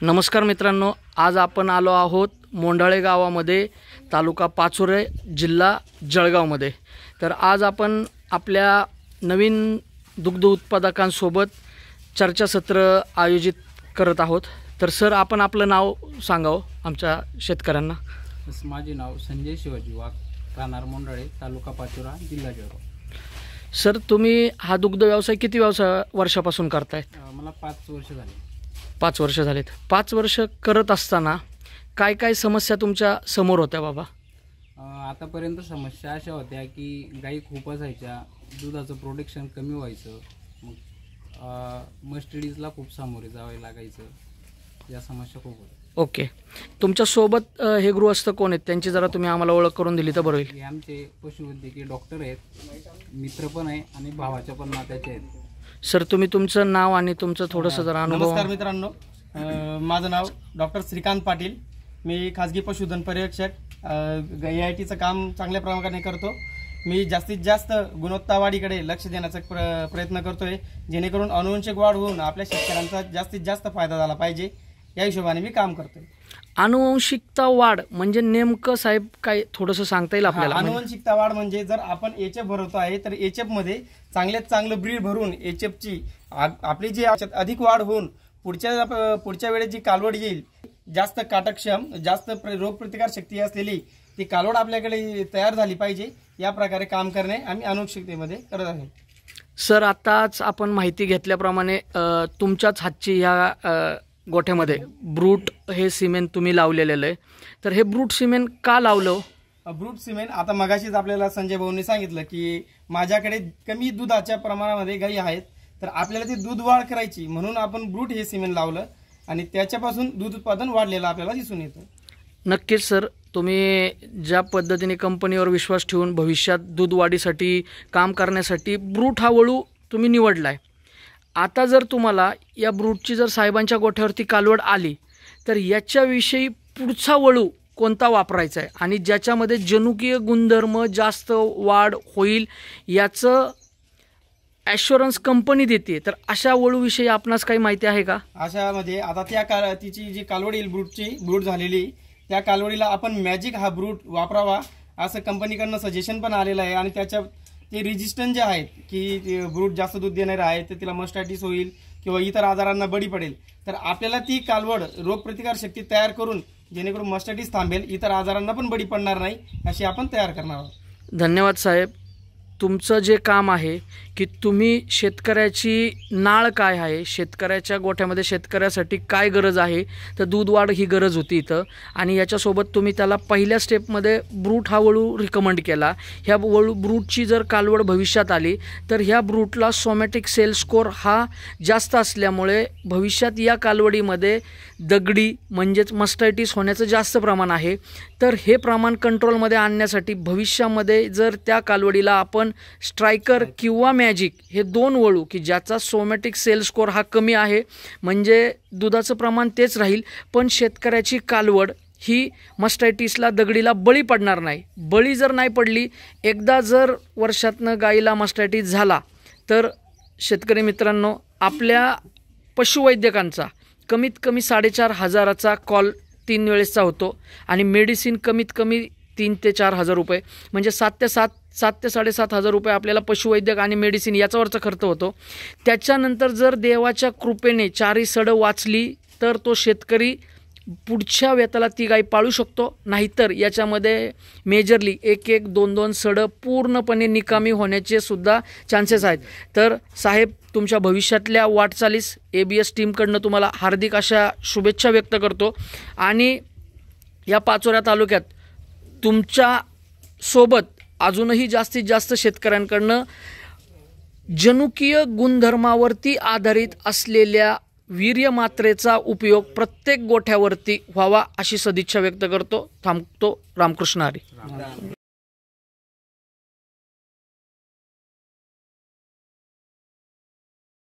नमस्कार मित्रांनो, आज आपण आलो आहोत मोंडाळे गावामध्ये, तालुका पाचोरे, जिल्हा जळगावमध्ये। तर आज आपण आपल्या नवीन दुग्ध उत्पादकांसोबत चर्चासत्र आयोजित करत आहोत। तर सर, आपण आपलं नाव सांगावं आमच्या शेतकऱ्यांना। माझे नाव संजय शिवाजी वाघ, राहणार मोंडाळे, तालुका पाचोरा, जिल्हा जळगाव। सर, तुम्ही हा दुग्ध व्यवसाय किती वर्षापासून करताय? मला 5 वर्ष झाले। 5 वर्ष झालेत। 5 वर्ष करत असताना काय काय समस्या तुमच्या समोर होत्या बाबा? आतापर्यंत समस्या अशा होत्या की गाई खूप असायच्या, दुधाचं प्रोडक्शन कमी व्हायचं, मग मस्टडीजला खूप सामोरे जावे लागायचं, या समस्या खूप होत्या। ओके, तुमच्यासोबत हे गृहस्थ कोण आहेत त्यांची जरा तुम्ही आम्हाला ओळख करून दिली तर बरं होईल। हे आमचे पशुवैद्यकीय डॉक्टर आहेत, मित्र पण आहे आणि भावाच्या पण नात्याचे आहेत। सर, तुम्ही तुमचं नाव आणि तुमचं थोडंसं जरा अनुभव। नमस्कार मित्रांनो, माझं नाव डॉक्टर श्रीकांत पाटील। मी खाजगी पशुधन पर्यवेक्षक AITचं काम चांगल्या प्रमाणाने करतो। मी जास्तीत जास्त गुणवत्ता वाढीकडे लक्ष देण्याचा प्रयत्न करतोय, जेणेकरून अनुवंशिक वाढ होऊन आपल्या शेतकऱ्यांचा जास्तीत जास्त फायदा झाला पाहिजे, या हिशोबाने मी काम करतोय। अनुवंशिकता वाढ म्हणजे नेमकं साहेब काय थोडंसं सांगता येईल आपल्याला? अनुवंशिकता वाढ म्हणजे जर आपण एचएफ भरवतो आहे तर एचएफ मध्ये चांगल्यात चांगलं ब्रीड भरून एचएफची आपली जी अधिक वाढ होऊन पुढच्या वेळेस जी कालवड येईल, जास्त काटकक्षम, जास्त रोगप्रतिकार शक्ती असलेली ती कालवड आपल्याकडे तयार झाली पाहिजे, या प्रकारे काम करणे आम्ही अनुवंशिकतेमध्ये करत आहोत। सर, आताच आपण माहिती घेतल्याप्रमाणे तुमच्याच हातची ह्या गोठ्यामध्ये ब्रूट हे सिमेंट तुम्ही लावलेलं आहे। तर हे ब्रूट सिमेंट का लावलं? ब्रूट सिमेंट आता मगाशीच आपल्याला संजय भाऊंनी सांगितलं की माझ्याकडे कमी दुधाच्या प्रमाणामध्ये गाई आहेत, तर आपल्याला ती दूध वाढ करायची म्हणून आपण ब्रूट हे सिमेंट लावलं आणि त्याच्यापासून दूध उत्पादन वाढलेलं आपल्याला दिसून येतं। नक्कीच सर, तुम्ही ज्या पद्धतीने कंपनीवर विश्वास ठेवून भविष्यात दूध वाढीसाठी काम करण्यासाठी ब्रूट हा वळू तुम्ही निवडलाय। आता जर तुम्हाला या ब्रूटची जर साहेबांच्या गोठ्यावरती कालवड आली तर याच्याविषयी पुढचा वळू कोणता वापरायचा आहे आणि ज्याच्यामध्ये जनुकीय गुणधर्म जास्त वाढ होईल याचं ॲश्युरन्स कंपनी देते, तर अशा वळूविषयी आपणास काही माहिती आहे का? अशामध्ये आता तिची जी कालवड येईल ब्रूट झालेली, त्या कालवडीला आपण मॅजिक हा ब्रूट वापरावा असं कंपनीकडनं सजेशन पण आलेलं आहे। आणि त्याच्या ते रेजिस्टंट जे आहेत की ब्रूट जास्त दूध देणारे आहेत तर तिला मस्टायटिस होईल किंवा इतर आजारांना बळी पडेल, तर आपल्याला ती कालवड रोगप्रतिकार शक्ती तयार करून जेणेकरून मस्टायटिस थांबेल, इतर आजारांना पण बळी पडणार नाही, अशी आपण तयार करणार आहोत। धन्यवाद साहेब। तुमचं जे काम आहे की तुम्ही शेतकऱ्याची नाळ काय आहे, शेतकऱ्याच्या गोठ्यामध्ये शेतकऱ्यासाठी काय गरज आहे, तर दूध वाढ ही गरज होती इथं, आणि याच्यासोबत तुम्ही त्याला पहिल्या स्टेपमध्ये ब्रूट हा वळू रिकमेंड केला। ह्या ब्रूटची जर कालवड भविष्यात आली तर ह्या ब्रूटला सोमॅटिक सेल स्कोर हा जास्त असल्यामुळे भविष्यात या कालवडीमध्ये दगडी म्हणजेच मस्टायटिस होण्याचं जास्त प्रमाण आहे। तर हे प्रमाण कंट्रोलमध्ये आणण्यासाठी भविष्यामध्ये जर त्या कालवडीला आपण स्ट्रायकर किंवा मॅजिक हे 2 वळू की ज्याचा सोमॅटिक सेल स्कोर हा कमी आहे, म्हणजे दुधाचं प्रमाण तेच राहील पण शेतकऱ्याची कालवड ही मस्टायटिसला दगडीला बळी पडणार नाही। बळी जर नाही पडली, एकदा जर वर्षातनं गाईला मस्टायटिस झाला तर शेतकरी मित्रांनो, आपल्या पशुवैद्यकांचा कमीत कमी 4,500चा कॉल 3 वेळेसचा होतो आणि मेडिसिन कमीत कमी 3 ते 4 हजार रुपये, म्हणजे 7 ते 7,500 रुपये आपल्याला पशुवैद्यक आणि मेडिसिन याच्यावरचा खर्च होतो। त्याच्यानंतर जर देवाच्या कृपेने 4ही सडं वाचली तर तो शेतकरी पुढच्या वेताला ती गाय पाळू शकतो, नाहीतर याच्यामध्ये मेजरली 1-1, 2-2 सडं पूर्णपणे निकामी होण्याचे सुद्धा चान्सेस आहेत। तर साहेब, तुमच्या भविष्यातल्या वाटचालीस ABS टीमकडनं तुम्हाला हार्दिक अशा शुभेच्छा व्यक्त करतो आणि या पाचोरा तालुक्यात तुमच्या सोबत अजूनही जास्तीत जास्त शेतकऱ्यांकडनं जनुकीय गुणधर्मावरती आधारित असलेल्या वीर्यमात्रेचा उपयोग प्रत्येक गोठ्यावरती व्हावा अशी सदिच्छा व्यक्त करतो। थांबतो। रामकृष्ण हरी।